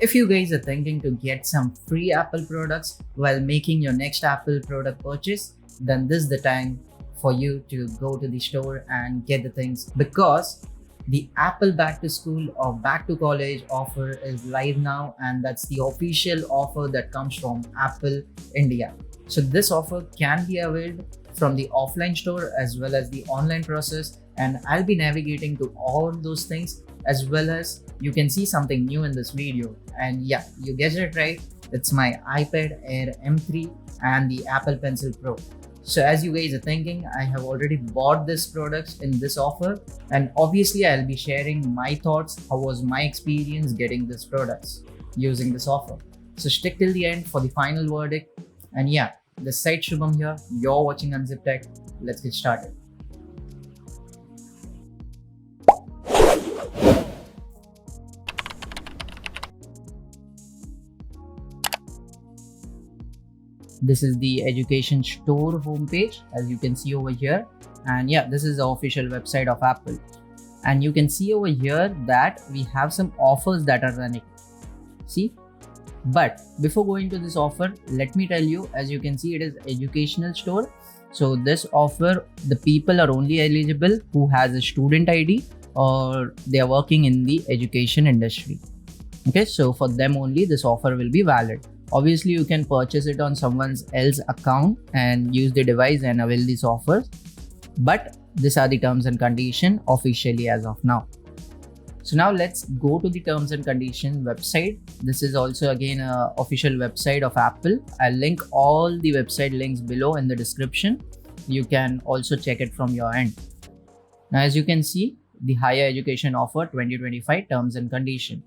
If you guys are thinking to get some free Apple products while making your next Apple product purchase, then this is the time for you to go to the store and get the things, because the Apple Back to School or Back to College offer is live now, and that's the official offer that comes from Apple India. So this offer can be availed from the offline store as well as the online process, and I'll be navigating to all those things, as well as you can see something new in this video. And yeah, you guessed it right, it's my iPad Air M3 and the Apple Pencil Pro. So as you guys are thinking, I have already bought this products in this offer, and obviously I'll be sharing my thoughts, how was my experience getting these products using this offer. So stick till the end for the final verdict. And yeah, this side Shubham here, you're watching Unzip Tech. Let's get started. This is the education store homepage, as you can see over here. And yeah, this is the official website of Apple. And you can see over here that we have some offers that are running. See? But before going to this offer, let me tell you, as you can see, it is educational store. So this offer, the people are only eligible who has a student ID or they are working in the education industry. Okay, so for them only this offer will be valid. Obviously, you can purchase it on someone else's account and use the device and avail these offers. But these are the terms and conditions officially as of now. So now let's go to the terms and conditions website. This is also again an official website of Apple. I'll link all the website links below in the description. You can also check it from your end. Now, as you can see, the higher education offer 2025 terms and conditions.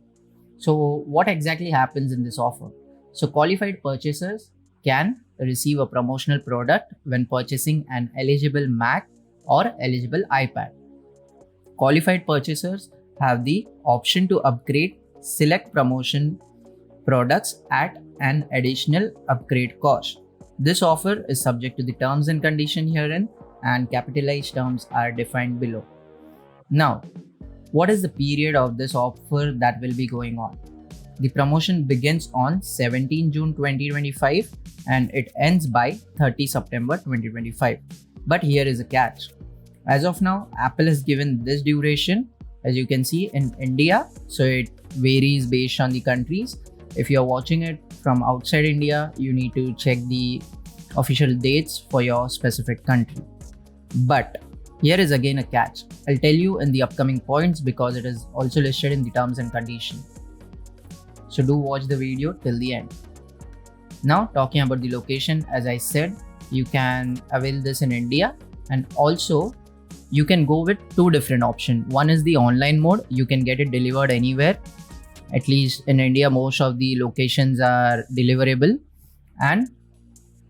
So what exactly happens in this offer? So qualified purchasers can receive a promotional product when purchasing an eligible Mac or eligible iPad. Qualified purchasers have the option to upgrade select promotion products at an additional upgrade cost. This offer is subject to the terms and conditions herein, and capitalized terms are defined below. Now, what is the period of this offer that will be going on? The promotion begins on 17 June 2025 and it ends by 30 September 2025. But here is a catch. As of now, Apple has given this duration, as you can see, in India. So it varies based on the countries. If you are watching it from outside India, you need to check the official dates for your specific country. But here is again a catch. I'll tell you in the upcoming points because it is also listed in the terms and conditions. So do watch the video till the end. Now, talking about the location, as I said, you can avail this in India, and also you can go with two different options. One is the online mode. You can get it delivered anywhere. At least in India, most of the locations are deliverable. And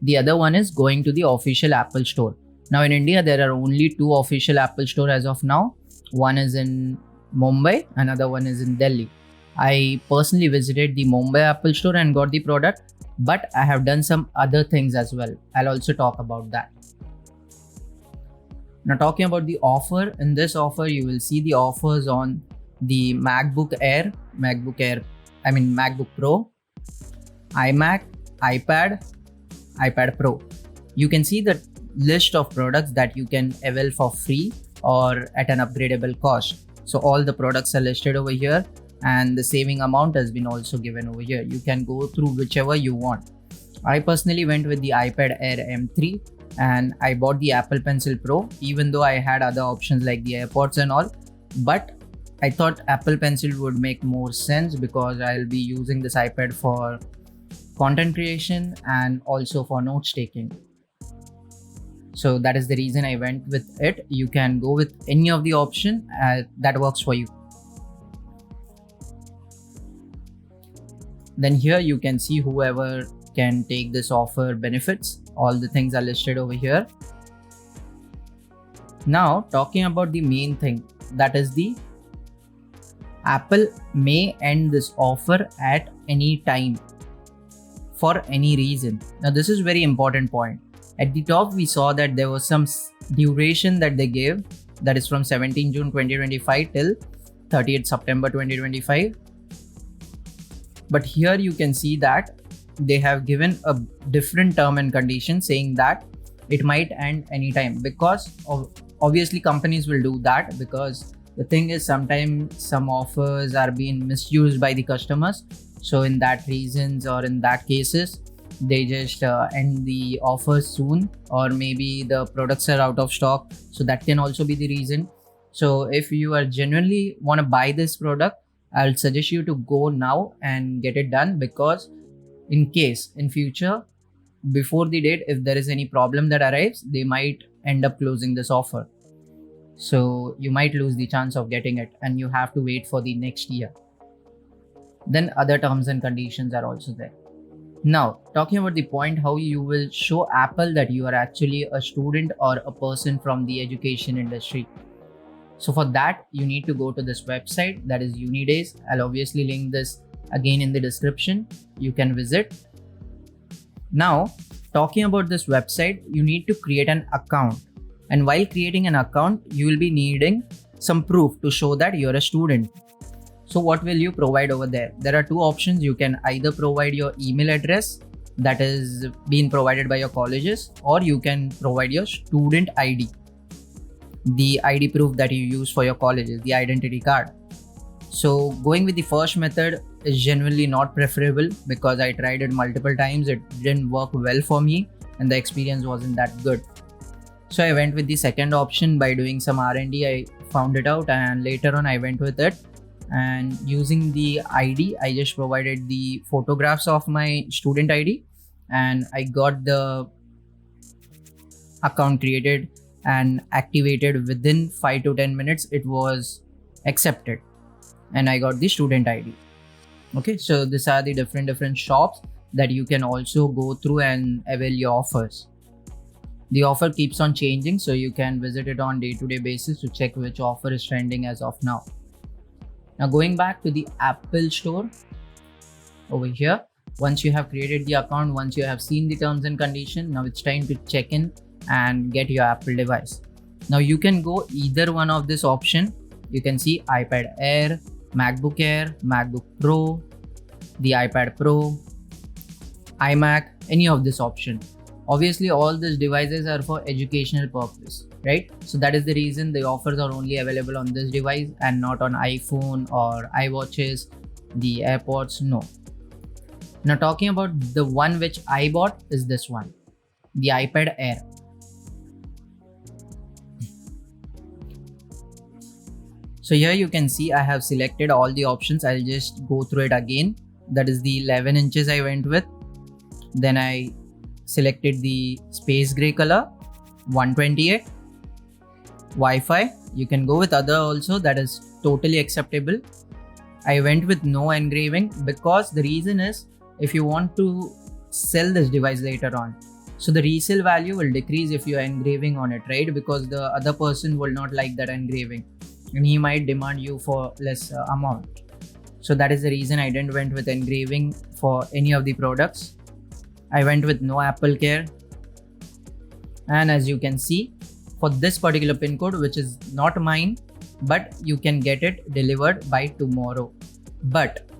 the other one is going to the official Apple store. Now in India, there are only two official Apple store as of now. One is in Mumbai, another one is in Delhi. I personally visited the Mumbai Apple store and got the product, but I have done some other things as well. I'll also talk about that. Now, talking about the offer, in this offer, you will see the offers on the MacBook Pro, iMac, iPad, iPad Pro. You can see the list of products that you can avail for free or at an upgradable cost. So all the products are listed over here, and the saving amount has been also given over here. You can go through whichever you want. I personally went with the iPad Air M3 and I bought the Apple Pencil Pro, even though I had other options like the AirPods and all. But I thought Apple Pencil would make more sense because I'll be using this iPad for content creation and also for notes taking. So that is the reason I went with it. You can go with any of the option that works for you. Then here you can see whoever can take this offer benefits. All the things are listed over here. Now, talking about the main thing, that is the Apple may end this offer at any time for any reason. Now, this is very important point. At the top, we saw that there was some duration that they gave, that is from 17 June 2025 till 30th September 2025. But here you can see that they have given a different term and condition saying that it might end anytime, because obviously companies will do that, because the thing is sometimes some offers are being misused by the customers. So in that reasons or in that cases, they just end the offers soon, or maybe the products are out of stock. So that can also be the reason. So if you are genuinely want to buy this product, I'll suggest you to go now and get it done, because in case in future, before the date, if there is any problem that arrives, they might end up closing this offer. So you might lose the chance of getting it, and you have to wait for the next year. Then other terms and conditions are also there. Now, talking about the point how you will show Apple that you are actually a student or a person from the education industry. So for that, you need to go to this website, that is Unidays. I'll obviously link this again in the description. You can visit. Now, talking about this website, you need to create an account. And while creating an account, you will be needing some proof to show that you're a student. So what will you provide over there? There are two options. You can either provide your email address that is being provided by your colleges, or you can provide your student ID, the ID proof that you use for your colleges, the identity card. So going with the first method is genuinely not preferable, because I tried it multiple times. It didn't work well for me and the experience wasn't that good. So I went with the second option. By doing some R&D, I found it out, and later on I went with it. And using the ID, I just provided the photographs of my student ID, and I got the account created and activated within 5 to 10 minutes. It was accepted and I got the student ID. Okay, so these are the different shops that you can also go through and avail your offers. The offer keeps on changing, so you can visit it on day-to-day basis to check which offer is trending as of now. Now going back to the Apple Store over here, once you have created the account, once you have seen the terms and conditions, now it's time to check in and get your Apple device. Now you can go either one of this option. You can see iPad Air, MacBook Air, MacBook Pro, the iPad Pro, iMac, any of this option. Obviously all these devices are for educational purpose, right? So that is the reason the offers are only available on this device and not on iPhone or iWatches, the AirPods, no. Now talking about the one which I bought is this one, the iPad Air. So here you can see I have selected all the options. I'll just go through it again. That is the 11 inches I went with. Then I selected the space gray color, 128, Wi-Fi. You can go with other also, that is totally acceptable. I went with no engraving, because the reason is if you want to sell this device later on, so the resale value will decrease if you are engraving on it, right? Because the other person will not like that engraving and he might demand you for less amount. So that is the reason I didn't went with engraving for any of the products. I went with no Apple Care. And as you can see, for this particular pin code, which is not mine, but you can get it delivered by tomorrow. But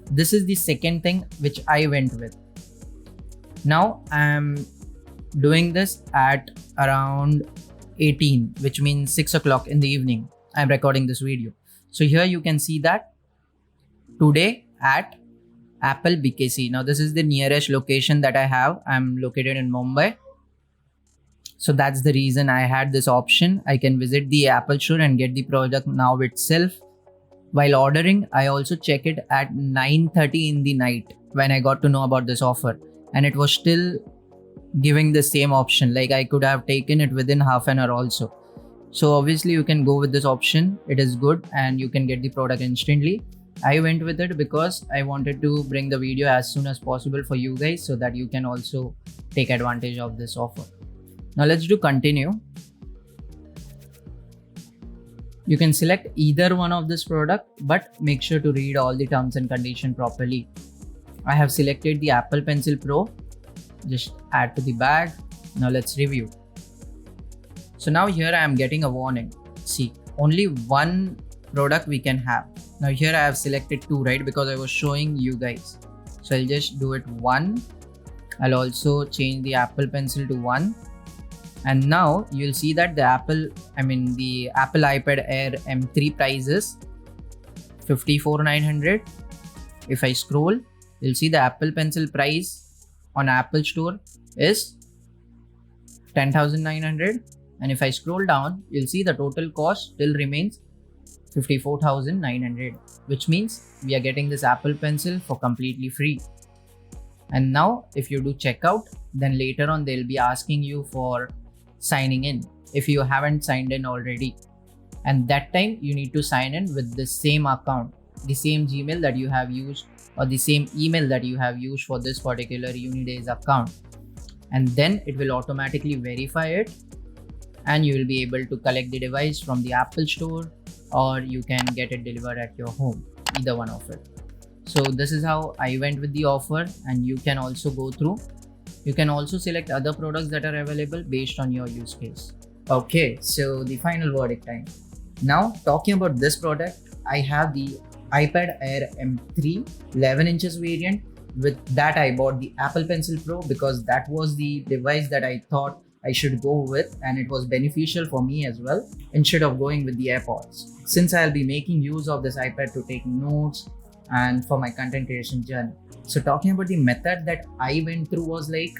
this is the second thing which I went with. Now I'm doing this at around 18, which means 6 o'clock in the evening. I'm recording this video. So here you can see that today at Apple BKC. Now this is the nearest location that I have. I'm located in Mumbai. So that's the reason I had this option. I can visit the Apple Store and get the product now itself. While ordering, I also check it at 9:30 in the night when I got to know about this offer. And it was still giving the same option. Like I could have taken it within half an hour also. So obviously you can go with this option. It is good and you can get the product instantly. I went with it because I wanted to bring the video as soon as possible for you guys so that you can also take advantage of this offer. Now let's do continue. You can select either one of this product, but make sure to read all the terms and conditions properly. I have selected the Apple Pencil Pro. Just add to the bag. Now let's review. So now here I am getting a warning. See, only one product we can have. Now here I have selected 2, right, because I was showing you guys. So I'll just do it 1. I'll also change the Apple Pencil to 1. And now you'll see that the Apple iPad Air M3 price is 54,900. If I scroll, you'll see the Apple Pencil price on Apple Store is 10,900. And if I scroll down, you'll see the total cost still remains 54,900, which means we are getting this Apple Pencil for completely free. And now if you do checkout, then later on they'll be asking you for signing in if you haven't signed in already. And that time you need to sign in with the same account, the same Gmail that you have used or the same email that you have used for this particular Unidays account. And then it will automatically verify it and you will be able to collect the device from the Apple Store, or you can get it delivered at your home, either one of it. So this is how I went with the offer, and you can also go through. You can also select other products that are available based on your use case. Okay, so the final verdict time. Now talking about this product, I have the iPad Air M3 11 inches variant. With that I bought the Apple Pencil Pro because that was the device that I thought I should go with, and it was beneficial for me as well instead of going with the AirPods, since I'll be making use of this iPad to take notes and for my content creation journey. So talking about the method that I went through was like,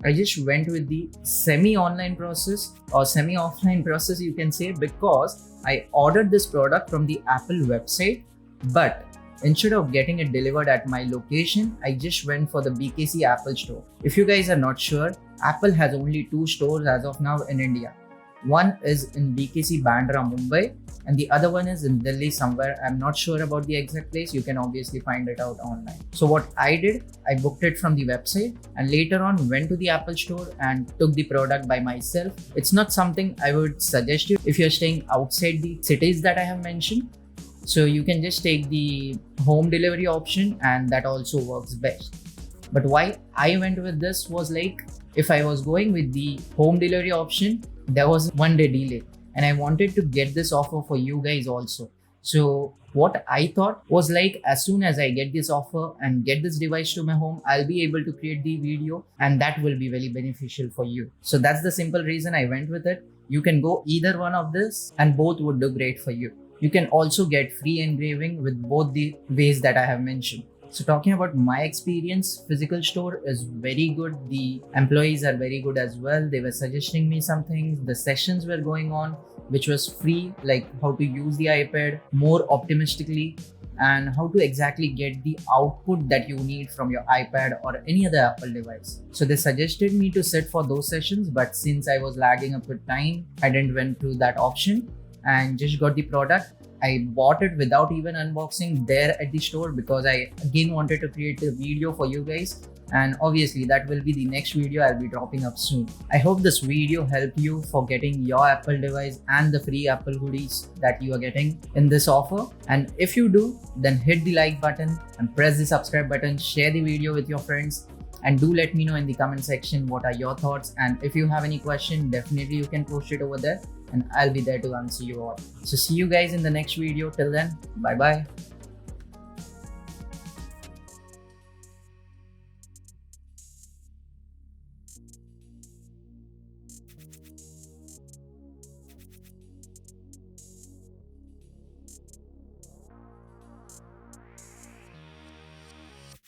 I just went with the semi-online process or semi-offline process, you can say, because I ordered this product from the Apple website, but instead of getting it delivered at my location, I just went for the BKC Apple Store. If you guys are not sure, Apple has only 2 stores as of now in India. One is in BKC Bandra, Mumbai, and the other one is in Delhi somewhere. I'm not sure about the exact place. You can obviously find it out online. So what I did, I booked it from the website and later on went to the Apple Store and took the product by myself. It's not something I would suggest you if you're staying outside the cities that I have mentioned. So you can just take the home delivery option, and that also works best. But why I went with this was like, if I was going with the home delivery option, there was 1 day delay, and I wanted to get this offer for you guys also. So what I thought was like, as soon as I get this offer and get this device to my home, I'll be able to create the video, and that will be very beneficial for you. So that's the simple reason I went with it. You can go either one of this and both would do great for you. You can also get free engraving with both the ways that I have mentioned. So talking about my experience, physical store is very good. The employees are very good as well. They were suggesting me some things. The sessions were going on, which was free, like how to use the iPad more optimistically and how to exactly get the output that you need from your iPad or any other Apple device. So they suggested me to sit for those sessions, but since I was lagging up with time, I didn't went through that option and just got the product. I bought it without even unboxing there at the store because I again wanted to create a video for you guys, and obviously that will be the next video I'll be dropping up soon. I hope this video helped you for getting your Apple device and the free Apple goodies that you are getting in this offer. And if you do, then hit the like button and press the subscribe button, share the video with your friends, and do let me know in the comment section what are your thoughts. And if you have any question, definitely you can post it over there and I'll be there to answer you all. So see you guys in the next video. Till then, bye bye.